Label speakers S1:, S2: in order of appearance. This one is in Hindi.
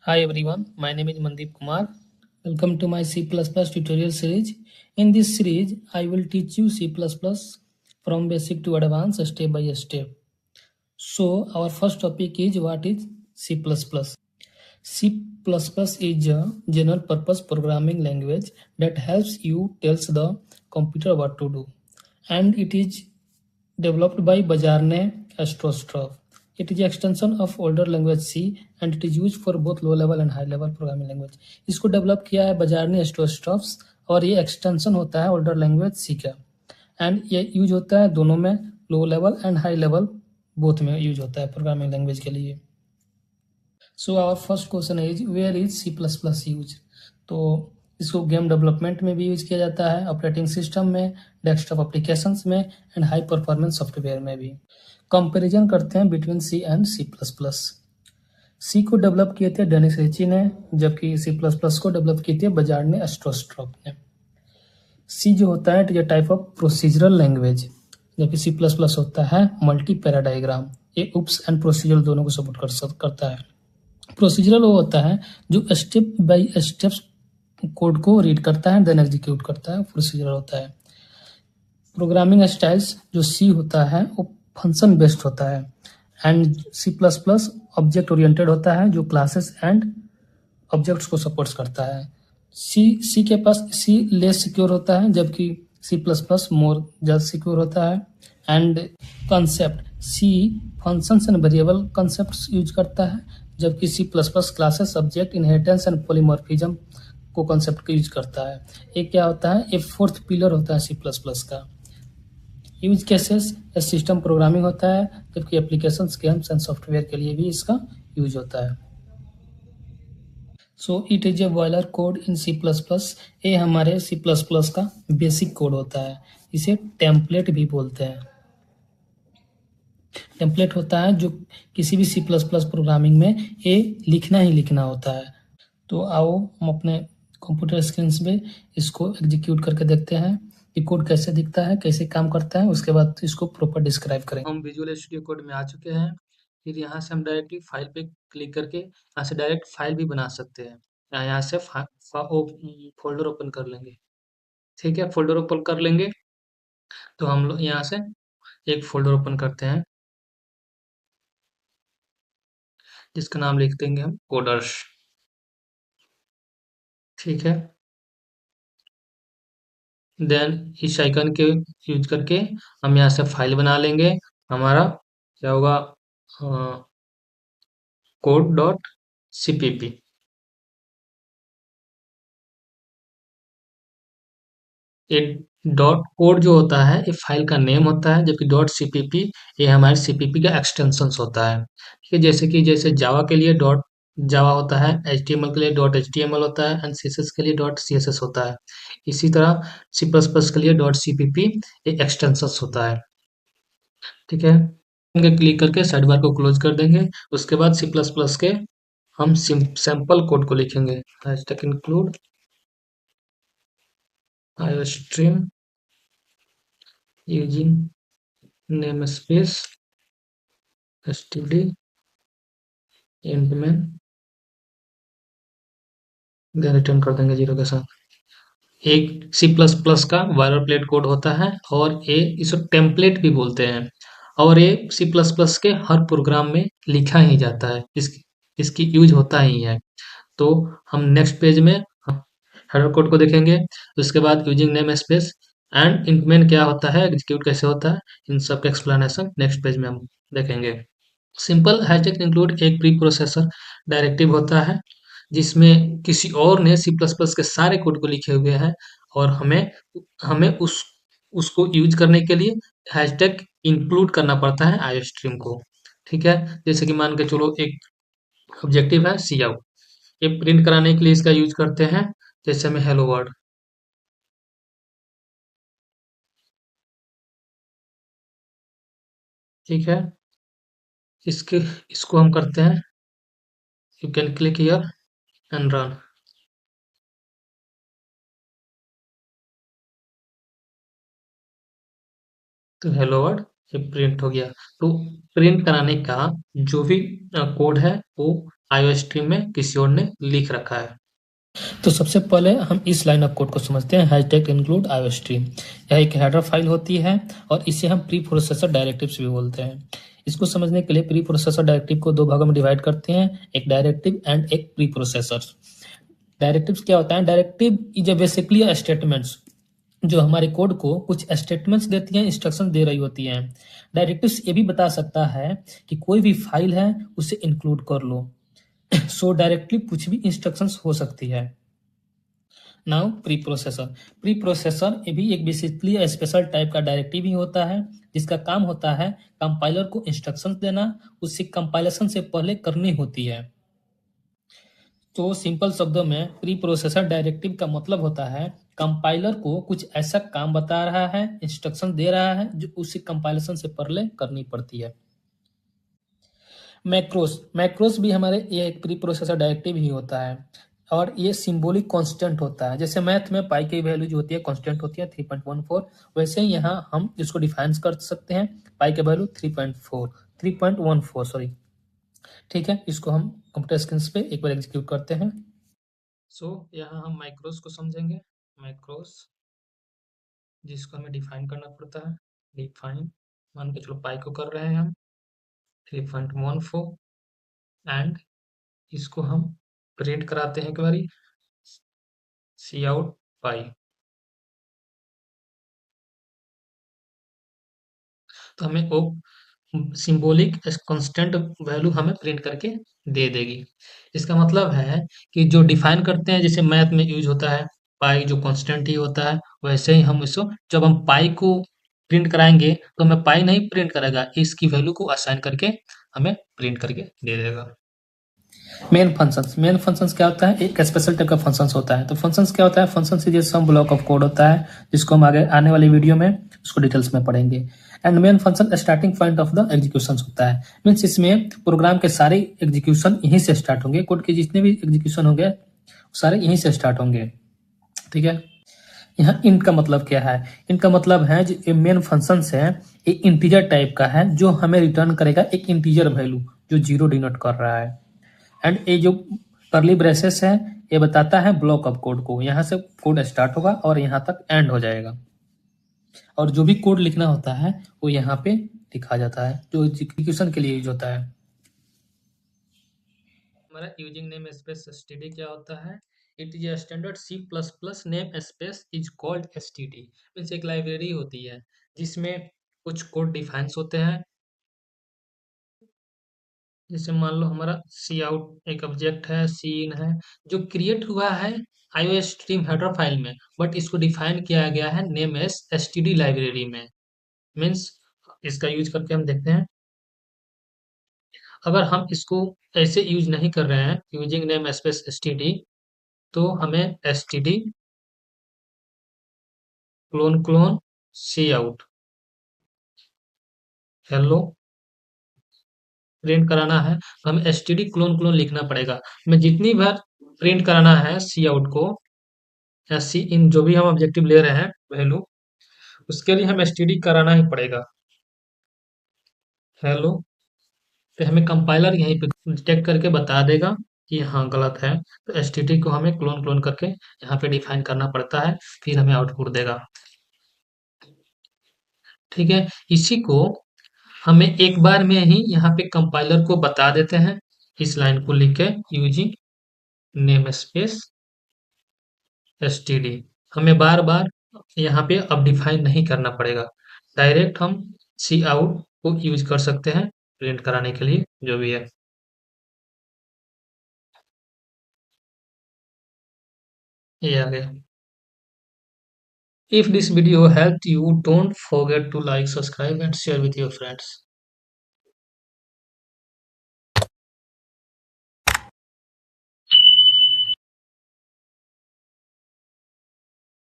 S1: Hi everyone, my name is Mandeep Kumar. Welcome to my C++ tutorial series. In this series, I will teach you C++ from basic to advanced step by step. So our first topic is what is C++. C++ is a general purpose programming language that helps you tells the computer what to do. And it is developed by Bajarne Astrostrof. It is an extension of older language C and it is used for both low level and high level programming language. इसको डेवलप किया है बजारनी एस्ट्रोस्ट्रॉफ्स और ये एक्सटेंशन होता है ओल्डर लैंग्वेज सी का एंड ये यूज होता है दोनों में low level and high level both में यूज होता है प्रोग्रामिंग लैंग्वेज के लिए. So our first question is where is C plus plus use. तो इसको गेम डेवलपमेंट में भी यूज किया जाता है, ऑपरेटिंग सिस्टम में, डेस्कटॉप एप्लीकेशंस में एंड हाई परफॉर्मेंस सॉफ्टवेयर में भी. कंपैरिजन करते हैं between C and C plus plus. C को डेवलप किए थे डेनिस रिची ने, जबकि सी प्लस प्लस को डेवलप किए थे बजाज ने एस्ट्रोस्ट्रॉप ने. सी जो होता है it is a type of procedural language, जबकि सी प्लस प्लस होता है मल्टी पैराडाइग्राम. ये उप्स एंड प्रोसीजरल दोनों को सपोर्ट करता है. प्रोसीजरल वो होता है जो स्टेप बाय स्टेप्स कोड को रीड करता है देन एग्जीक्यूट करता है, प्रोसीजरल होता है. प्रोग्रामिंग स्टाइल्स जो सी होता है वो फंक्शन बेस्ड होता है and C plus plus object oriented होता है जो क्लासेस एंड ऑब्जेक्ट्स को सपोर्ट्स करता है. सी के पास सी लेस सिक्योर होता है जबकि सी प्लस प्लस मोर ज़्यादा सिक्योर होता है. And concept C functions and variable concepts use करता है जबकि C plus plus classes object inheritance and polymorphism को कॉन्सेप्ट का यूज करता है. एक क्या होता है, एक फोर्थ पिलर होता है सी प्लस प्लस का. यूज केसेस सिस्टम प्रोग्रामिंग होता है जबकि एप्लीकेशन गेम्स एंड सॉफ्टवेयर के लिए भी इसका यूज होता है. So it is a boiler code in C plus plus. ये हमारे सी प्लस प्लस का बेसिक कोड होता है. इसे टेम्पलेट भी बोलते हैं. टेम्पलेट होता है जो किसी भी सी प्लस प्लस प्रोग्रामिंग में ये लिखना ही लिखना होता है. तो आओ हम अपने कंप्यूटर स्क्रीन पे इसको एग्जीक्यूट करके देखते हैं कि कोड कैसे दिखता है, कैसे काम करता है. उसके बाद इसको प्रॉपर डिस्क्राइब करें. हम विजुअल स्टूडियो कोड में आ चुके हैं. फिर यहाँ से हम डायरेक्टली फाइल पे क्लिक करके यहाँ से डायरेक्ट फाइल भी बना सकते हैं. यहाँ से फोल्डर ओपन कर लेंगे. ठीक है, फोल्डर ओपन कर लेंगे तो हम लोग यहाँ से एक फोल्डर ओपन करते हैं जिसका नाम लिख देंगे हम कोडर्स. ठीक है, देन इस आइकन के यूज करके हम यहाँ से फाइल बना लेंगे. हमारा क्या होगा, कोड डॉट सीपीपी. ये डॉट कोड जो होता है ये फाइल का नेम होता है जबकि डॉट सीपीपी ये हमारे सीपीपी का एक्सटेंशन होता है. ठीक है, जैसे जावा के लिए डॉट जावा होता है, एचटीएमएल के लिए डॉट एचटीएमएल होता है एंड सीएसएस के लिए डॉट सीएसएस होता है. इसी तरह सी प्लस प्लस के लिए डॉट सीपीपी एक एक्सटेंशन होता है. ठीक है, उनके क्लिक करके साइड बार को क्लोज कर देंगे. उसके बाद सी प्लस प्लस के हम सैंपल कोड को लिखेंगे. Hashtag include iostream using namespace std endman then return कर देंगे 0 के साथ. एक सी प्लस प्लस का वायरल प्लेट कोड होता है और ये इसे टेम्पलेट भी बोलते हैं और ये सी प्लस प्लस के हर प्रोग्राम में लिखा ही जाता है. इसकी यूज होता ही है. तो हम नेक्स्ट पेज में हेडर कोड को देखेंगे. उसके बाद using name space and increment क्या होता है, एग्जीक्यूट कैसे होता है, इन सब का एक्सप्लेनेशन नेक्स्ट पेज में हम देखेंगे. सिंपल हैशटैग इंक्लूड एक प्री प्रोसेसर डायरेक्टिव होता है जिसमें किसी और ने सी प्लस प्लस के सारे कोड को लिखे हुए हैं और हमें हमें उसको यूज करने के लिए हैशटैग इंक्लूड करना पड़ता है आईओस्ट्रीम को. ठीक है, जैसे कि मान के चलो एक ऑब्जेक्टिव है सी आउट, ये प्रिंट कराने के लिए इसका यूज करते हैं. जैसे में हेलो वर्ल्ड. ठीक है, इसके इसको हम करते हैं you can click here and run. तो हेलो वर्ल्ड ये प्रिंट हो गया. तो प्रिंट कराने का जो भी कोड है वो
S2: आईओ स्ट्रीम में किसी और ने लिख रखा है।
S1: तो सबसे पहले हम इस लाइन ऑफ कोड को समझते हैं, हैशटैग इंक्लूड आईओ स्ट्रीम। यह एक हेडर फाइल होती है और इसे हम प्री प्रोसेसर डायरेक्टिव्स भी बोलते हैं। इसको समझने के लिए प्री प्रोसेसर डायरेक्टिव को दो भागों में डिवाइड करते हैं, एक डायरेक्टिव एंड एक प्री प्रोसेसर। डायरेक्टिव्स क्या होता है? डायरेक्टिव इज बेसिकली स्टेटमेंट्स जो हमारे कोड को कुछ स्टेटमेंट्स देती हैं, इंस्ट्रक्शन दे रही होती हैं। डायरेक्टिव्स ये भी बता सकता है कि कोई भी फाइल है उसे इंक्लूड कर लो। सो डायरेक्टली कुछ भी इंस्ट्रक्शंस हो सकती है। Now pre processor. Pre processor ये भी एक बेसिकली स्पेशल टाइप का डायरेक्टिव ही होता है, जिसका काम होता है कंपाइलर को इंस्ट्रक्शंस देना, उससे कंपाइलेशन से पहले करनी होती है। तो सिंपल शब्दों में प्री प्रोसेसर डायरेक्टिव का मतलब होता है कंपाइलर को कुछ ऐसा काम बता रहा है, इंस्ट्रक्शन दे रहा है जो उसे कंपाइलेशन से पहले करनी पड़ती है। मैक्रोस। मैक्रोस भी हमारे ये एक प्री प्रोसेसर डायरेक्टिव ही होता है और ये सिंबॉलिक कांस्टेंट होता है। जैसे मैथ में पाई की वैल्यू जो होती है कांस्टेंट होती है 3.14, वैसे ही यहाँ हम इसको डिफाइन कर सकते हैं, पाई की वैल्यू 3.14 सॉरी। ठीक है, इसको हम कंप्यूटर स्क्रीन पे एक बार एग्जीक्यूट करते हैं। सो यहाँ हम माइक्रोस को समझेंगे। माइक्रोस जिसको हमें डिफाइन करना पड़ता है, डिफाइन मान के चलो पाई को कर रहे हैं हम 3.14 एंड इसको हम प्रिंट कराते हैं एक बारी सी आउट पाई। तो हमें वो सिंबॉलिक कांस्टेंट वैल्यू हमें प्रिंट करके दे देगी। इसका मतलब है कि जो डिफाइन करते हैं जैसे मैथ में यूज होता है पाई जो कांस्टेंट ही होता है, वैसे ही हम इसको जब हम पाई को प्रिंट कराएंगे तो हमें पाई नहीं प्रिंट करेगा, इसकी वैल्यू को असाइन करके हमें प्रिंट करके दे देगा। मेन फंक्शंस क्या होता है? एक स्पेशल टाइप का फंक्शंस होता है। तो फंक्शंस क्या होता है? Functions is some block of code होता है, जिसको हम आगे आने वाली वीडियो में उसको डिटेल्स में पढ़ेंगे। And main function starting point of the execution होता है, मीन्स इसमें प्रोग्राम के सारे एग्जीक्यूशन यहीं से स्टार्ट होंगे, कोड के जितने भी एग्जीक्यूशन होंगे सारे यहीं से स्टार्ट होंगे। ठीक है, यहाँ इंट का मतलब क्या है? इंट का मतलब है जो मेन फंक्शन है एक इंटीजर टाइप का है जो हमें रिटर्न करेगा एक इंटीजर वैल्यू जो 0 डिनोट कर रहा है। एंड ये जो करली ब्रेसेस है ये बताता है ब्लॉक ऑफ कोड को, यहाँ से कोड स्टार्ट होगा और यहाँ तक एंड हो जाएगा। और जो भी कोड लिखना होता है वो यहाँ पे लिखा जाता है जो एग्जीक्यूशन के लिए यूज होता है। हमारा यूजिंग नेम स्पेस एसटीडी क्या होता है? It is a standard C++ name space is called STD. Means एक लाइब्रेरी होती है जिसमें कुछ कोड डिफाइंस होते हैं। जैसे मान लो हमारा सी आउट एक ऑब्जेक्ट है, सी इन है जो क्रिएट हुआ है आईओ स्ट्रीम हेडर फाइल में, बट इसको डिफाइन किया गया है नेम एस एसटीडी लाइब्रेरी में। मीन्स इसका यूज करके हम देखते हैं, अगर हम इसको ऐसे यूज नहीं कर रहे हैं यूजिंग नेम स्पेस एसटीडी, तो हमें एसटीडी क्लोन क्लोन सी आउट हेलो प्रिंट कराना है तो हमें एसटीडी क्लोन क्लोन लिखना पड़ेगा। हमें जितनी बार प्रिंट कराना है सी आउट को या सी इन जो भी हम ऑब्जेक्टिव ले रहे हैं वैल्यू, उसके लिए हमें एसटीडी कराना ही पड़ेगा हेलो। तो हमें कंपाइलर यहीं पे डिटेक्ट करके बता देगा कि हाँ गलत है, तो एसटीडी को हमें क्लोन क्लोन करके यहाँ पे डिफाइन करना पड़ता है, फिर हमें आउटपुट देगा। ठीक है, इसी को हमें एक बार में ही यहाँ पे कंपाइलर को बता देते हैं इस लाइन को लिख के यूजिंग नेम स्पेस एसटीडी। हमें बार बार यहाँ पे अब डिफाइन नहीं करना पड़ेगा, डायरेक्ट हम सी आउट को यूज कर सकते हैं प्रिंट कराने के लिए जो भी है। ये आ गया। If this video helped you, don't forget to like, subscribe and share with your friends.